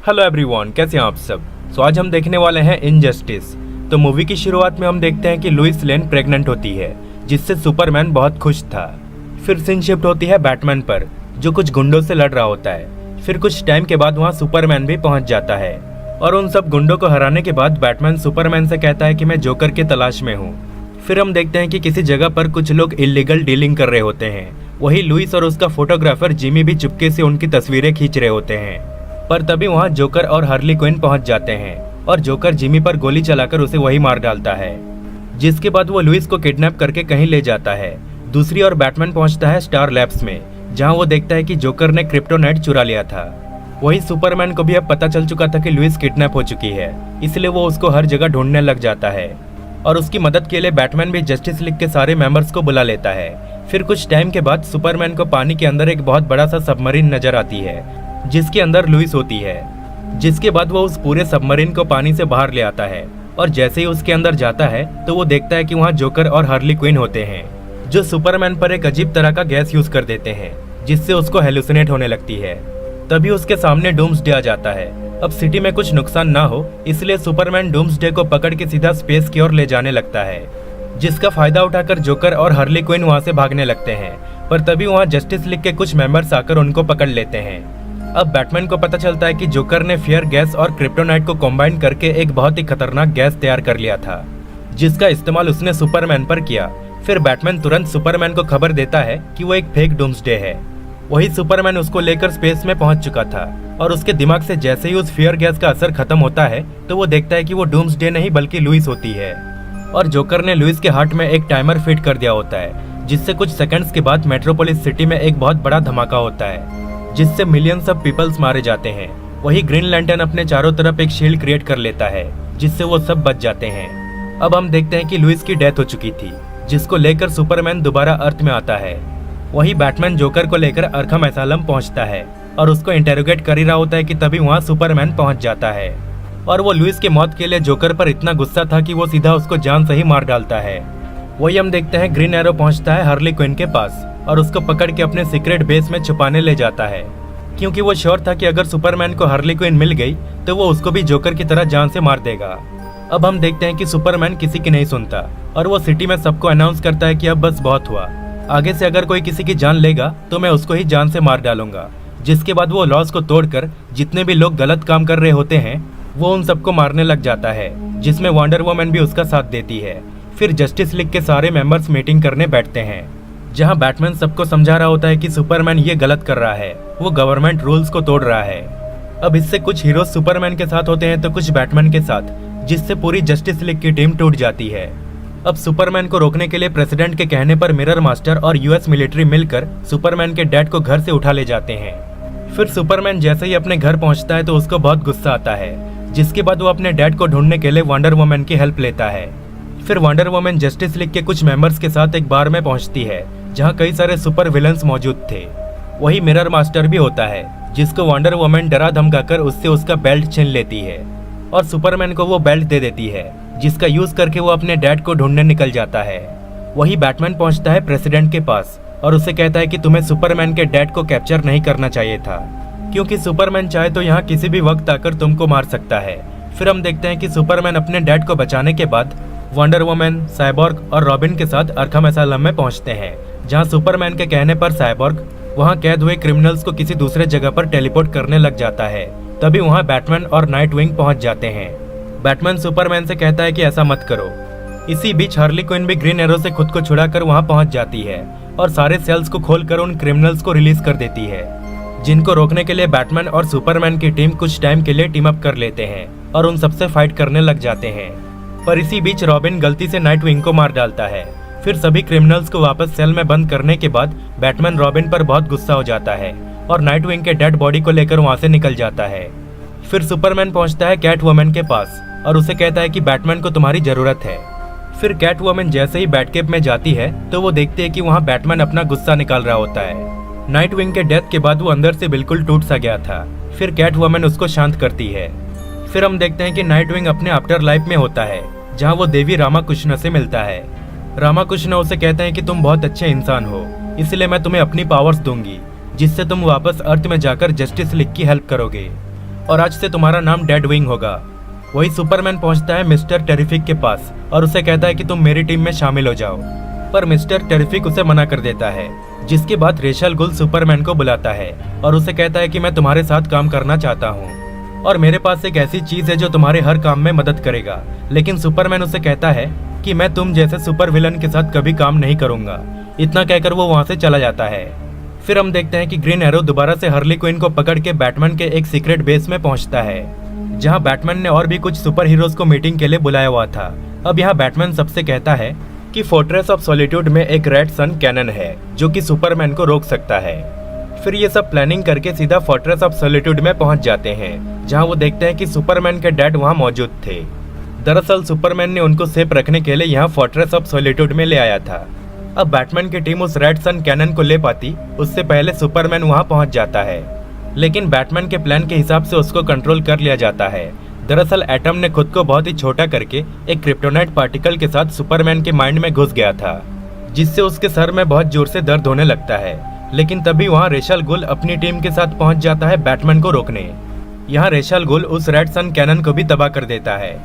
Hello everyone, कैसे हैं आप सब। आज हम देखने वाले हैं इनजस्टिस। तो मूवी की शुरुआत में हम देखते हैं कि लुइस लेन प्रेग्नेंट होती है, जिससे सुपरमैन बहुत खुश था। फिर सीन शिफ्ट होती है बैटमैन पर, जो कुछ गुंडों से लड़ रहा होता है। फिर कुछ टाइम के बाद वहाँ सुपरमैन भी पहुँच जाता है और उन सब गुंडों को हराने के बाद बैटमैन सुपरमैन से कहता है कि मैं जोकर की तलाश में हूँ। फिर हम देखते हैं कि किसी जगह पर कुछ लोग इलीगल डीलिंग कर रहे होते हैं। वही लुइस और उसका फोटोग्राफर जिमी भी चुपके से उनकी तस्वीरें खींच रहे होते हैं। पर तभी वहाँ जोकर और हार्ली क्विन पहुंच जाते हैं और जोकर जिमी पर गोली चलाकर उसे वही मार डालता है, जिसके बाद वो लुइस को किडनैप करके कहीं ले जाता है। दूसरी ओर बैटमैन पहुंचता है स्टार लैब्स में, जहां वो देखता है कि जोकर ने क्रिप्टोनाइट चुरा लिया था। वही सुपरमैन को भी अब पता चल चुका था कि लुइस किडनैप हो चुकी है, इसलिए वो उसको हर जगह ढूंढने लग जाता है और उसकी मदद के लिए बैटमैन भी जस्टिस लीग के सारे मेंबर्स को बुला लेता है। फिर कुछ टाइम के बाद सुपरमैन को पानी के अंदर एक बहुत बड़ा सा सबमरीन नजर आती है, जिसके अंदर लुइस होती है। जिसके बाद वो उस पूरे सबमरीन को पानी से बाहर ले आता है और जैसे ही उसके अंदर जाता है तो वो देखता है कि वहाँ जोकर और हार्ली क्विन होते हैं, जो सुपरमैन पर एक अजीब तरह का गैस यूज कर देते हैं, जिससे उसको हेलुसिनेट होने लगती है। तभी उसके सामने डूम्सडे आ जाता है। अब सिटी में कुछ नुकसान ना हो, इसलिए सुपरमैन डूम्सडे को पकड़ के सीधा स्पेस की ओर ले जाने लगता है, जिसका फायदा उठाकर जोकर और हार्ली क्विन वहाँ से भागने लगते हैं। पर तभी वहाँ जस्टिस लीग के कुछ मेंबर्स आकर उनको पकड़ लेते हैं। अब बैटमैन को पता चलता है कि जोकर ने फियर गैस और क्रिप्टोनाइट को कंबाइन करके एक बहुत ही खतरनाक गैस तैयार कर लिया था, जिसका इस्तेमाल उसने सुपरमैन पर किया। फिर बैटमैन तुरंत सुपरमैन को खबर देता है कि वो एक फेक डूम्सडे है। वही सुपरमैन उसको लेकर स्पेस में पहुंच चुका था और उसके दिमाग से जैसे ही उस फियर गैस का असर खत्म होता है तो वो देखता है कि वो डूम्सडे नहीं बल्कि लुइस होती है। और जोकर ने लुइस के हार्ट में एक टाइमर फिट कर दिया होता है, जिससे कुछ सेकंड्स के बाद मेट्रोपोलिस सिटी में एक बहुत बड़ा धमाका होता है, जिससे मिलियंस ऑफ पीपल्स मारे जाते हैं। वही ग्रीन लैंटर्न अपने चारों तरफ एक शील्ड क्रिएट कर लेता है, जिससे वो सब बच जाते हैं। अब हम देखते हैं कि लुइस की डेथ हो चुकी थी, जिसको लेकर सुपरमैन दोबारा अर्थ में आता है। वही बैटमैन जोकर को लेकर अरखम एसाइलम पहुंचता है और उसको इंटेरोगेट कर ही रहा होता है कि तभी वहाँ सुपरमैन पहुंच जाता है और वो लुइस के मौत के लिए जोकर पर इतना गुस्सा था कि वो सीधा उसको जान से ही मार डालता है। वही हम देखते हैं ग्रीन एरो पहुंचता है हार्ली क्विन के पास और उसको पकड़ के अपने सीक्रेट बेस में छुपाने ले जाता है, क्योंकि वो श्योर था कि अगर सुपरमैन को हार्ली क्विन मिल गई तो वो उसको भी जोकर की तरह जान से मार देगा। अब हम देखते हैं कि सुपरमैन किसी की नहीं सुनता और वो सिटी में सबको अनाउंस करता है कि अब बस बहुत हुआ, आगे से अगर कोई किसी की जान लेगा तो मैं उसको ही जान से मार डालूंगा। जिसके बाद वो लॉज को तोड़कर जितने भी लोग गलत काम कर रहे होते हैं वो उन सबको मारने लग जाता है, जिसमें वंडर वुमन भी उसका साथ देती है। फिर जस्टिस लीग के सारे मेंबर्स मीटिंग करने बैठते हैं, जहां बैटमैन सबको समझा रहा होता है कि सुपरमैन ये गलत कर रहा है, वो गवर्नमेंट रूल्स को तोड़ रहा है। अब इससे कुछ हीरोज सुपरमैन के साथ होते हैं तो कुछ बैटमैन के साथ, जिससे पूरी जस्टिस लीग की टीम टूट जाती है। अब सुपरमैन को रोकने के लिए प्रेसिडेंट के कहने पर मिरर मास्टर और यूएस मिलिट्री मिलकर सुपरमैन के डैड को घर से उठा ले जाते हैं। फिर सुपरमैन जैसे ही अपने घर पहुंचता है तो उसको बहुत गुस्सा आता है, जिसके बाद वो अपने डैड को ढूंढने के लिए वंडर वुमन की हेल्प लेता है। फिर वंडर वुमन जस्टिस लीग के कुछ मेंबर्स के साथ एक बार में पहुंचती है, जहां कई सारे सुपर विलन्स मौजूद थे। वही मिरर मास्टर भी होता है, जिसको वंडर वुमन डरा धमकाकर उससे उसका बेल्ट छीन लेती है और सुपरमैन को वो बेल्ट दे देती है, जिसका यूज करके वो अपने डैड को ढूंढने निकल जाता है। वही बैटमैन पहुंचता है प्रेसिडेंट के पास और उसे कहता है कि तुम्हें सुपरमैन के डैड को कैप्चर नहीं करना चाहिए था, क्योंकि सुपरमैन चाहे तो यहाँ किसी भी वक्त आकर तुमको मार सकता है। फिर हम देखते हैं कि सुपरमैन अपने डैड को बचाने के बाद वंडर वुमन, साइबॉर्ग और रॉबिन के साथ अरखम एसाइलम में पहुंचते हैं, जहां सुपरमैन के कहने पर साइबॉर्ग वहां कैद हुए क्रिमिनल्स को किसी दूसरे जगह पर टेलीपोर्ट करने लग जाता है। तभी वहां बैटमैन और नाइटविंग पहुंच जाते हैं। बैटमैन सुपरमैन से कहता है कि ऐसा मत करो। इसी बीच हार्ली क्विन भी ग्रीन एरो से खुद को छुड़ाकर वहां पहुंच जाती है और सारे सेल्स को खोलकर उन क्रिमिनल्स को रिलीज कर देती है, जिनको रोकने के लिए बैटमैन और सुपरमैन की टीम कुछ टाइम के लिए टीम अप कर लेते हैं और उन सबसे फाइट करने लग जाते हैं। पर इसी बीच रॉबिन गलती से नाइटविंग को मार डालता है। फिर सभी क्रिमिनल्स को वापस सेल में बंद करने के बाद बैटमैन रॉबिन पर बहुत गुस्सा हो जाता है और नाइटविंग के डेड बॉडी को लेकर वहां से निकल जाता है। फिर सुपरमैन पहुंचता है कैट वुमन के पास और उसे कहता है कि बैटमैन को तुम्हारी जरूरत है। फिर कैट वुमन जैसे ही बैटकेप में जाती है तो वो देखती है कि वहाँ बैटमैन अपना गुस्सा निकाल रहा होता है। नाइटविंग के डेथ के बाद वो अंदर से बिल्कुल टूट सा गया था। फिर कैट वुमन उसको शांत करती है। फिर हम देखते हैं कि नाइटविंग अपने आफ्टर लाइफ में होता है, जहाँ वो देवी रामाकृष्ण से मिलता है। रामाकृष्ण उसे कहते हैं कि तुम बहुत अच्छे इंसान हो, इसलिए मैं तुम्हें अपनी पावर्स दूंगी, जिससे तुम वापस अर्थ में जाकर जस्टिस लीग की हेल्प करोगे। और आज से तुम्हारा नाम डेडविंग होगा। वही सुपरमैन पहुंचता है मिस्टर टेरिफिक के पास और उसे कहता है कि तुम मेरी टीम में शामिल हो जाओ, पर मिस्टर टेरिफिक उसे मना कर देता है। जिसके बाद रेस अल गुल सुपरमैन को बुलाता है और उसे कहता है कि मैं तुम्हारे साथ काम करना चाहता हूँ और मेरे पास एक ऐसी चीज है जो तुम्हारे हर काम में मदद करेगा। लेकिन सुपरमैन उसे कहता है कि मैं तुम जैसे सुपर विलन के साथ कभी काम नहीं करूंगा। इतना कहकर वो वहाँ से चला जाता है। फिर हम देखते हैं कि ग्रीन एरो दोबारा से हार्ली क्विन को पकड़ के बैटमैन के एक सीक्रेट बेस में पहुंचता है, जहां बैटमैन ने और भी कुछ सुपर हीरोज को मीटिंग के लिए बुलाया हुआ था। अब यहाँ बैटमैन सबसे कहता है कि फोर्ट्रेस ऑफ सॉलिट्यूड में एक रेड सन कैनन है जो कि सुपरमैन को रोक सकता है। फिर ये सब प्लानिंग करके सीधा फोर्ट्रेस ऑफ सॉलिट्यूड में पहुंच जाते हैं, जहां वो देखते हैं कि सुपरमैन के डैड वहां मौजूद थे। दरअसल सुपरमैन ने उनको सेफ रखने के लिए यहाँ फोर्ट्रेस ऑफ सॉलिट्यूड में ले आया था। अब बैटमैन की टीम उस रेड सन कैनन को ले पाती उससे पहले सुपरमैन वहां पहुंच जाता है, लेकिन बैटमैन के प्लान के हिसाब से उसको कंट्रोल कर लिया जाता है। दरअसल एटम ने खुद को बहुत ही छोटा करके एक क्रिप्टोनाइट पार्टिकल के साथ सुपरमैन के माइंड में घुस गया था, जिससे उसके सर में बहुत जोर से दर्द होने लगता है। लेकिन तभी वहाँ रेस अल गुल अपनी टीम के साथ पहुंच जाता है बैटमैन को रोकने। यहाँ रेस अल गुल उस रेड सन कैनन को भी तबाह कर देता है,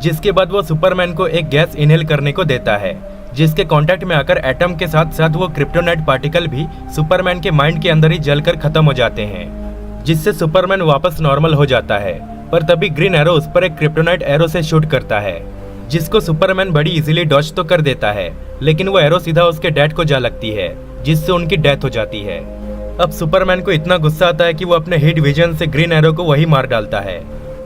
जिसके बाद वो सुपरमैन को एक गैस इनहेल करने को देता है, जिसके कांटेक्ट में आकर एटम के साथ साथ वो क्रिप्टोनाइट पार्टिकल भी सुपरमैन के माइंड के अंदर ही जलकर खत्म हो जाते हैं, जिससे सुपरमैन वापस नॉर्मल हो जाता है। पर तभी ग्रीन एरो उस पर एक क्रिप्टोनाइट एरो से शूट करता है, जिसको सुपरमैन बड़ी इजीली डॉज तो कर देता है, लेकिन वो एरो सीधा उसके डैड को जा लगती है, जिससे उनकी डेथ हो जाती है। अब सुपरमैन को इतना गुस्सा आता है कि वो अपने हीट विजन से ग्रीन एरो को वही मार डालता है,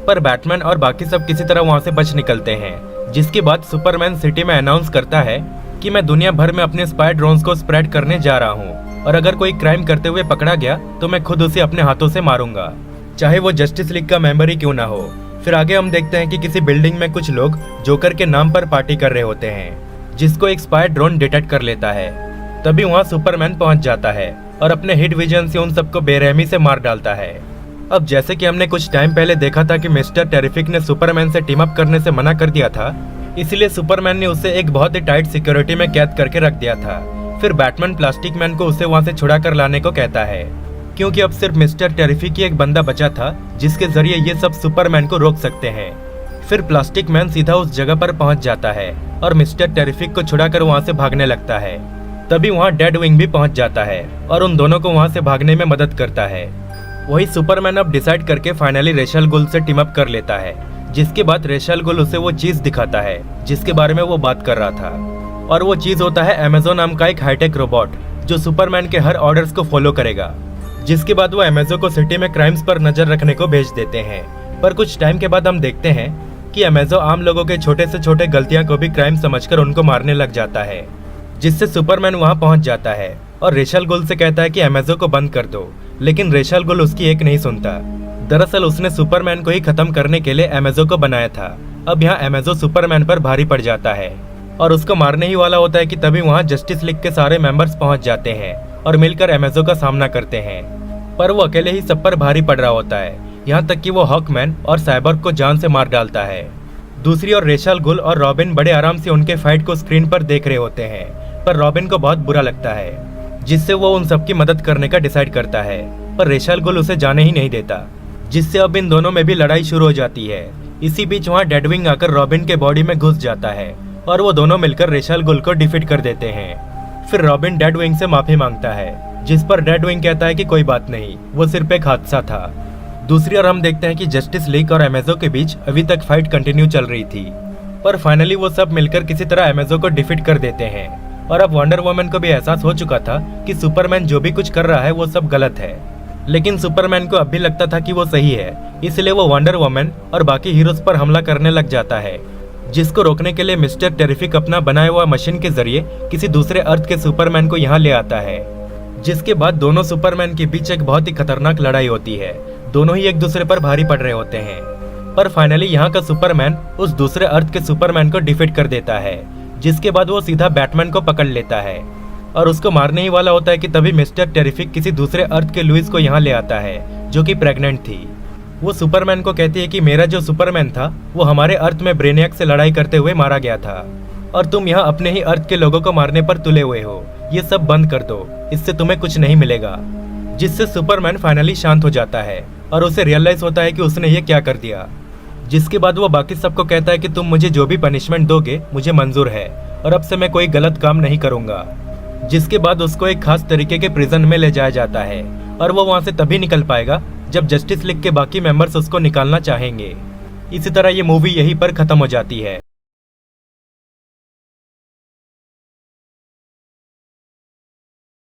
पर बैटमैन और बाकी सब किसी तरह वहाँ से बच निकलते हैं। जिसके बाद सुपरमैन सिटी में अनाउंस करता है कि मैं दुनिया भर में अपने स्पाई ड्रोन्स को स्प्रेड करने जा रहा हूँ और अगर कोई क्राइम करते हुए पकड़ा गया तो मैं खुद उसे अपने हाथों से मारूंगा, चाहे वो जस्टिस लीग का मेंबर ही क्यों ना हो। फिर आगे हम देखते हैं कि किसी बिल्डिंग में कुछ लोग जोकर के नाम पर पार्टी कर रहे होते हैं, जिसको एक स्पाई ड्रोन डिटेक्ट कर लेता है। तभी वहाँ सुपरमैन पहुंच जाता है और अपने हिट विजन से उन सबको बेरहमी से मार डालता है। अब जैसे कि हमने कुछ टाइम पहले देखा था कि मिस्टर टेरिफिक ने सुपरमैन से टीम अप करने से मना कर दिया था, इसलिए सुपरमैन ने उसे एक बहुत ही टाइट सिक्योरिटी में कैद करके रख दिया था। फिर बैटमैन प्लास्टिक मैन को उसे वहाँ से छुड़ा कर लाने को कहता है, क्योंकि अब सिर्फ मिस्टर टेरिफिक ही एक बंदा बचा था जिसके जरिए ये सब सुपरमैन को रोक सकते हैं। फिर प्लास्टिक मैन सीधा उस जगह पर पहुंच जाता है और मिस्टर टेरिफिक को छुड़ाकर वहां से भागने लगता है। तभी वहां डेडविंग भी पहुंच जाता है और उन दोनों को वहां से भागने में मदद करता है। वही सुपरमैन अब डिसाइड करके फाइनली रेस अल गुल से टीम अप कर लेता है, जिसके बाद रेस अल गुल उसे वो चीज दिखाता है जिसके बारे में वो बात कर रहा था, और वो चीज होता है अमेज़न नाम का एक हाईटेक रोबोट जो सुपरमैन के हर ऑर्डर्स को फॉलो करेगा। जिसके बाद वो अमेज़न को सिटी में क्राइम्स पर नजर रखने को भेज देते हैं। पर कुछ टाइम के बाद हम देखते हैं कि अमेज़न आम लोगों के छोटे से छोटे गलतियां को भी क्राइम समझकर उनको मारने लग जाता है, जिससे सुपरमैन वहां पहुंच जाता है और रेस अल गुल से कहता है कि अमेज़न को बंद कर दो, लेकिन रेस अल गुल उसकी एक नहीं सुनता। दरअसल उसने सुपरमैन को ही खत्म करने के लिए अमेज़न को बनाया था। अब यहाँ अमेज़न सुपरमैन पर भारी पड़ जाता है और उसको मारने ही वाला होता है कि तभी वहाँ जस्टिस लीग के सारे मेंबर्स पहुंच जाते हैं और मिलकर अमेज़न का सामना करते हैं। पर वो अकेले ही सब पर भारी पड़ रहा होता है, यहाँ तक कि वो हॉकमैन और साइबोर्ग को जान से मार डालता है। दूसरी ओर रेस अल गुल और रॉबिन बड़े आराम से उनके फाइट को स्क्रीन पर देख रहे होते हैं, पर रॉबिन को बहुत बुरा लगता है, जिससे वो उन सबकी मदद करने का डिसाइड करता है, पर रेस अल गुल उसे जाने ही नहीं देता, जिससे अब इन दोनों में भी लड़ाई शुरू हो जाती है। इसी बीच वहाँ डेडविंग आकर रॉबिन के बॉडी में घुस जाता है और वो दोनों मिलकर रेस अल गुल को डिफीट कर देते हैं। फिर रॉबिन डेडविंग से माफी मांगता है, जिस पर डेडविंग कहता है कि कोई बात नहीं, वो सिर्फ एक हादसा था। दूसरी ओर हम देखते हैं कि जस्टिस लीग और अमेज़न के बीच अभी तक फाइट कंटिन्यू चल रही थी, पर फाइनली वो सब मिलकर किसी तरह अमेज़न को डिफीट कर देते हैं। और अब वंडर वुमन को भी एहसास हो चुका था कि सुपरमैन जो भी कुछ कर रहा है वो सब गलत है, लेकिन सुपरमैन को अब भी लगता था कि वो सही है, इसलिए वो वंडर वुमन और बाकी हीरोज पर हमला करने लग जाता है, जिसको रोकने के लिए मिस्टर टेरिफिक अपना बनाया हुआ मशीन के जरिए किसी दूसरे अर्थ के सुपरमैन को यहाँ ले आता है। जिसके बाद दोनों सुपरमैन के बीच एक बहुत ही खतरनाक लड़ाई होती है। दोनों ही एक दूसरे पर भारी पड़ रहे होते हैं, पर फाइनली यहाँ का सुपरमैन उस दूसरे अर्थ के सुपरमैन को डिफीट कर देता है, जिसके बाद वो सीधा बैटमैन को पकड़ लेता है और उसको मारने ही वाला होता है कि तभी मिस्टर टेरिफिक किसी दूसरे अर्थ के लुइस को यहाँ ले आता है, जो कि प्रेग्नेंट थी। वो सुपरमैन को कहती है कि मेरा जो सुपरमैन था वो हमारे अर्थ में ब्रेनियक से लड़ाई करते हुए मारा गया था और तुम यहाँ अपने ही अर्थ के लोगों को मारने पर तुले हुए हो, ये सब बंद कर दो, इससे तुम्हें कुछ नहीं मिलेगा। जिससे सुपरमैन फाइनली शांत हो जाता है और उसे रियलाइज होता है कि उसने ये क्या कर दिया। जिसके बाद वो बाकी सबको कहता है कि तुम मुझे जो भी पनिशमेंट दोगे मुझे मंजूर है और अब से मैं कोई गलत काम नहीं करूंगा। जिसके बाद उसको एक खास तरीके के प्रिजन में ले जाया जाता है और वो वहां से तभी निकल पाएगा जब जस्टिस लीग के बाकी मेंबर्स उसको निकालना चाहेंगे। इसी तरह ये मूवी यहीं पर खत्म हो जाती है।